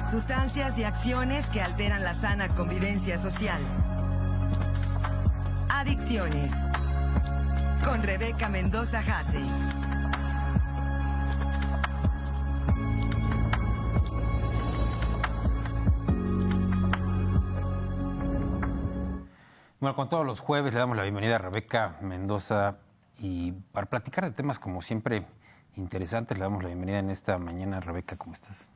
Sustancias y acciones que alteran la sana convivencia social. Adicciones. Con Rebeca Mendoza Hasse. Bueno, con todos los jueves le damos la bienvenida a Rebeca Mendoza y para platicar de temas como siempre interesantes le damos la bienvenida en esta mañana. Rebeca, ¿cómo estás?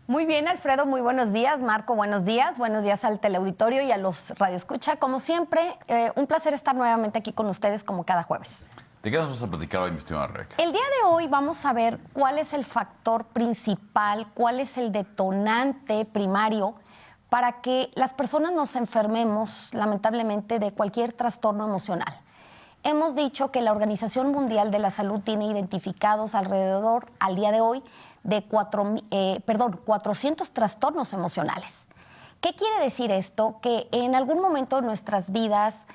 Muy bien, Alfredo, muy buenos días. Marco, buenos días al teleauditorio y a los radioescucha. Como siempre, un placer estar nuevamente aquí con ustedes como cada jueves. ¿De qué nos vas a platicar hoy, mi estimada Rebeca? El día de hoy vamos a ver cuál es el factor principal, cuál es el detonante primario para que las personas nos enfermemos, lamentablemente, de cualquier trastorno emocional. Hemos dicho que la Organización Mundial de la Salud tiene identificados alrededor, al día de hoy, de 400 trastornos emocionales. ¿Qué quiere decir esto? Que en algún momento de nuestras vidas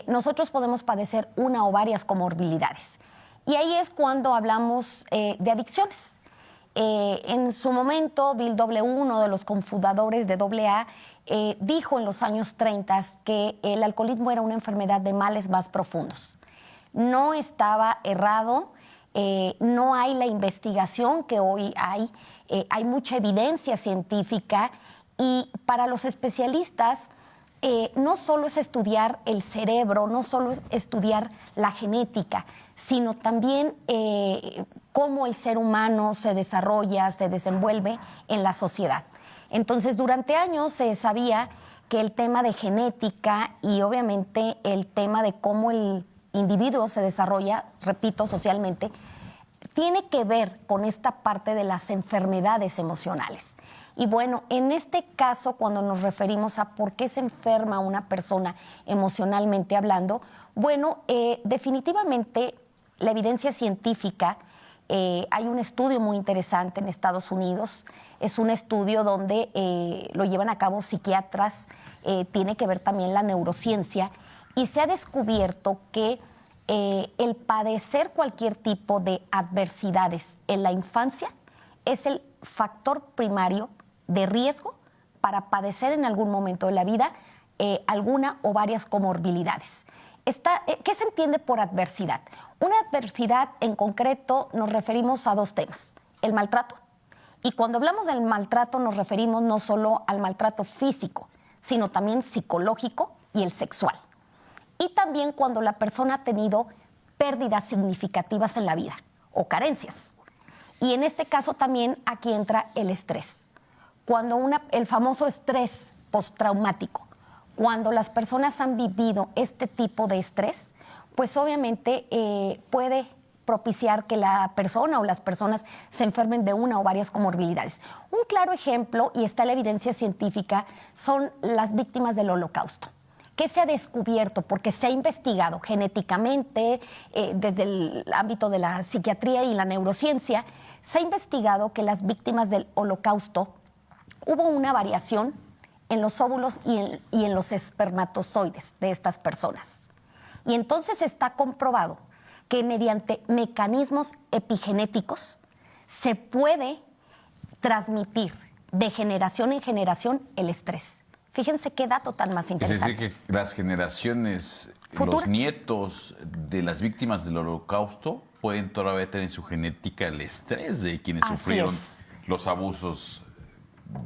nosotros podemos padecer una o varias comorbilidades. Y ahí es cuando hablamos de adicciones. En su momento, Bill W., uno de los cofundadores de AA, dijo en los años 30 que el alcoholismo era una enfermedad de males más profundos. No estaba errado, no hay la investigación que hoy hay mucha evidencia científica y para los especialistas no solo es estudiar el cerebro, no solo es estudiar la genética, sino también cómo el ser humano se desarrolla, se desenvuelve en la sociedad. Entonces, durante años se sabía que el tema de genética y obviamente el tema de cómo el individuo se desarrolla, repito, socialmente, tiene que ver con esta parte de las enfermedades emocionales. Y bueno, en este caso, cuando nos referimos a por qué se enferma una persona emocionalmente hablando, bueno, definitivamente la evidencia científica, hay un estudio muy interesante en Estados Unidos, es un estudio donde lo llevan a cabo psiquiatras, tiene que ver también la neurociencia, y se ha descubierto que el padecer cualquier tipo de adversidades en la infancia es el factor primario de riesgo para padecer en algún momento de la vida alguna o varias comorbilidades. ¿Qué se entiende por adversidad? Una adversidad en concreto nos referimos a dos temas, el maltrato. Y cuando hablamos del maltrato nos referimos no solo al maltrato físico, sino también psicológico y el sexual. Y también cuando la persona ha tenido pérdidas significativas en la vida o carencias. Y en este caso también aquí entra el estrés. Cuando el famoso estrés postraumático, cuando las personas han vivido este tipo de estrés, pues obviamente puede propiciar que la persona o las personas se enfermen de una o varias comorbilidades. Un claro ejemplo, y está en la evidencia científica, son las víctimas del Holocausto. ¿Qué se ha descubierto? Porque se ha investigado genéticamente, desde el ámbito de la psiquiatría y la neurociencia, se ha investigado que las víctimas del Holocausto hubo una variación en los óvulos y en los espermatozoides de estas personas. Y entonces está comprobado que mediante mecanismos epigenéticos se puede transmitir de generación en generación el estrés. Fíjense qué dato tan más interesante. Es decir, que las generaciones, futuras, los nietos de las víctimas del Holocausto pueden todavía tener en su genética el estrés de quienes sufrieron los abusos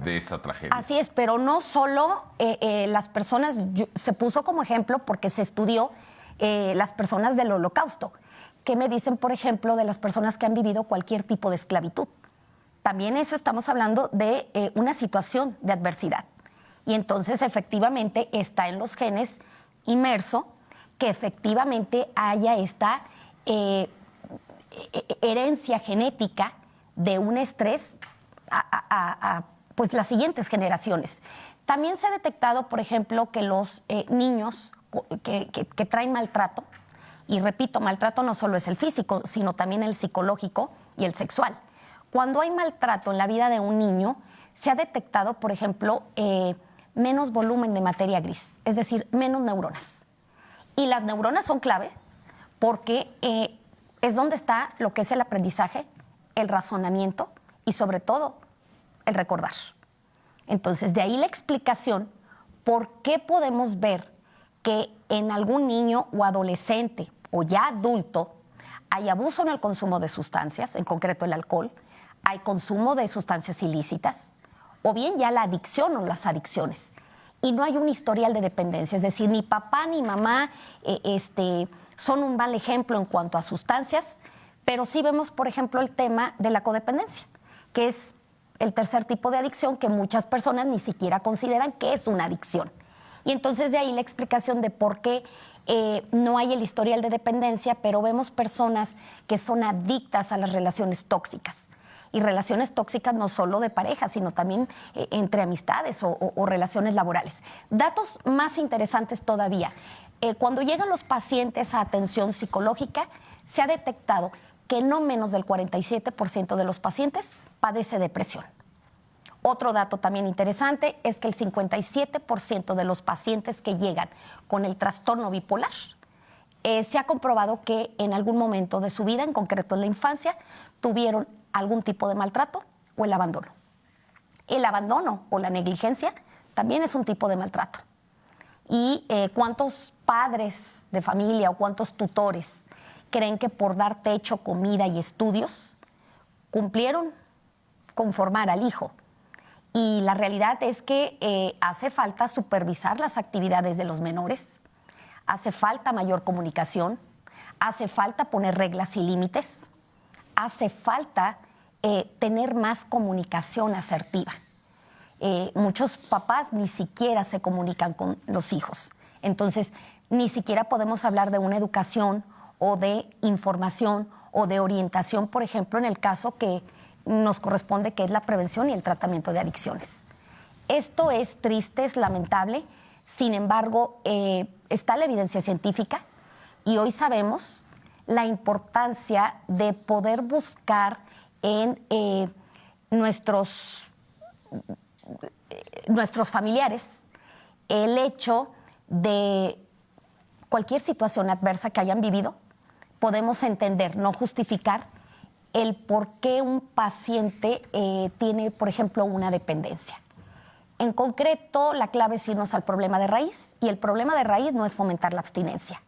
de esta tragedia. Así es, pero no solo las personas, se puso como ejemplo porque se estudió las personas del Holocausto. ¿Qué me dicen, por ejemplo, de las personas que han vivido cualquier tipo de esclavitud? También eso estamos hablando de una situación de adversidad. Y entonces efectivamente está en los genes inmerso que efectivamente haya esta herencia genética de un estrés a pues las siguientes generaciones. También se ha detectado, por ejemplo, que los niños que traen maltrato, y repito, maltrato no solo es el físico, sino también el psicológico y el sexual. Cuando hay maltrato en la vida de un niño, se ha detectado, por ejemplo, menos volumen de materia gris, es decir, menos neuronas. Y las neuronas son clave porque es donde está lo que es el aprendizaje, el razonamiento y sobre todo el recordar. Entonces, de ahí la explicación por qué podemos ver que en algún niño o adolescente o ya adulto hay abuso en el consumo de sustancias, en concreto el alcohol, hay consumo de sustancias ilícitas, o bien ya la adicción o las adicciones. Y no hay un historial de dependencia, es decir, ni papá ni mamá son un mal ejemplo en cuanto a sustancias, pero sí vemos, por ejemplo, el tema de la codependencia, que es el tercer tipo de adicción que muchas personas ni siquiera consideran que es una adicción. Y entonces de ahí la explicación de por qué no hay el historial de dependencia, pero vemos personas que son adictas a las relaciones tóxicas. Y relaciones tóxicas no solo de pareja, sino también entre amistades o relaciones laborales. Datos más interesantes todavía. Cuando llegan los pacientes a atención psicológica, se ha detectado que no menos del 47% de los pacientes padece depresión. Otro dato también interesante es que el 57% de los pacientes que llegan con el trastorno bipolar se ha comprobado que en algún momento de su vida, en concreto en la infancia, tuvieron algún tipo de maltrato o el abandono. El abandono o la negligencia también es un tipo de maltrato. ¿Y cuántos padres de familia o cuántos tutores creen que por dar techo, comida y estudios cumplieron con formar al hijo? Y la realidad es que hace falta supervisar las actividades de los menores, hace falta mayor comunicación, hace falta poner reglas y límites, hace falta tener más comunicación asertiva. Muchos papás ni siquiera se comunican con los hijos. Entonces, ni siquiera podemos hablar de una educación o de información o de orientación, por ejemplo, en el caso que nos corresponde, que es la prevención y el tratamiento de adicciones. Esto es triste, es lamentable. Sin embargo, está la evidencia científica y hoy sabemos la importancia de poder buscar en nuestros familiares el hecho de cualquier situación adversa que hayan vivido, podemos entender, no justificar el por qué un paciente tiene, por ejemplo, una dependencia. En concreto, la clave es irnos al problema de raíz, y el problema de raíz no es fomentar la abstinencia.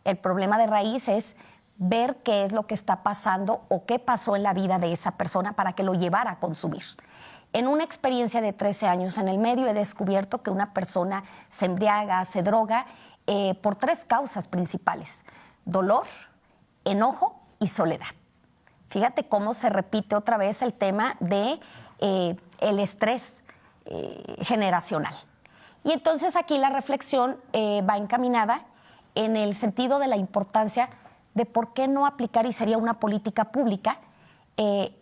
El problema de raíz es ver qué es lo que está pasando o qué pasó en la vida de esa persona para que lo llevara a consumir. En una experiencia de 13 años en el medio he descubierto que una persona se embriaga, se droga por 3 causas principales: dolor, enojo y soledad. Fíjate cómo se repite otra vez el tema de el estrés generacional. Y entonces aquí la reflexión va encaminada en el sentido de la importancia de por qué no aplicar, y sería una política pública,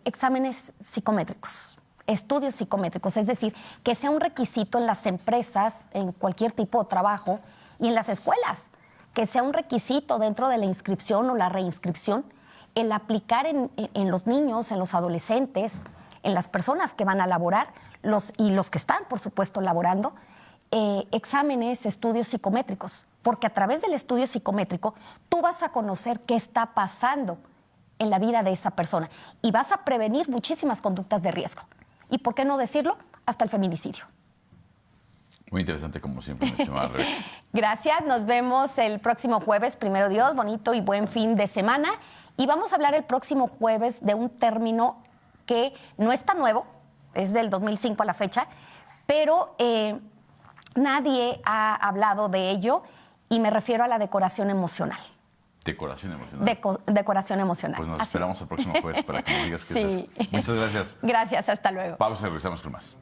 exámenes psicométricos, estudios psicométricos, es decir, que sea un requisito en las empresas, en cualquier tipo de trabajo y en las escuelas, que sea un requisito dentro de la inscripción o la reinscripción, el aplicar en los niños, en los adolescentes, en las personas que van a laborar y los que están, por supuesto, laborando, exámenes, estudios psicométricos, porque a través del estudio psicométrico tú vas a conocer qué está pasando en la vida de esa persona y vas a prevenir muchísimas conductas de riesgo. Y por qué no decirlo, hasta el feminicidio. Muy interesante, como siempre, mi estimada Rebeca. Gracias, nos vemos el próximo jueves, primero Dios, bonito y buen fin de semana. Y vamos a hablar el próximo jueves de un término que no es tan nuevo, es del 2005 a la fecha, pero nadie ha hablado de ello, y me refiero a la decoración emocional. Decoración emocional. Decoración emocional. Pues nos Así esperamos es. el próximo jueves para que nos digas qué Sí. es eso. Muchas gracias. Gracias, hasta luego. Pausa y regresamos con más.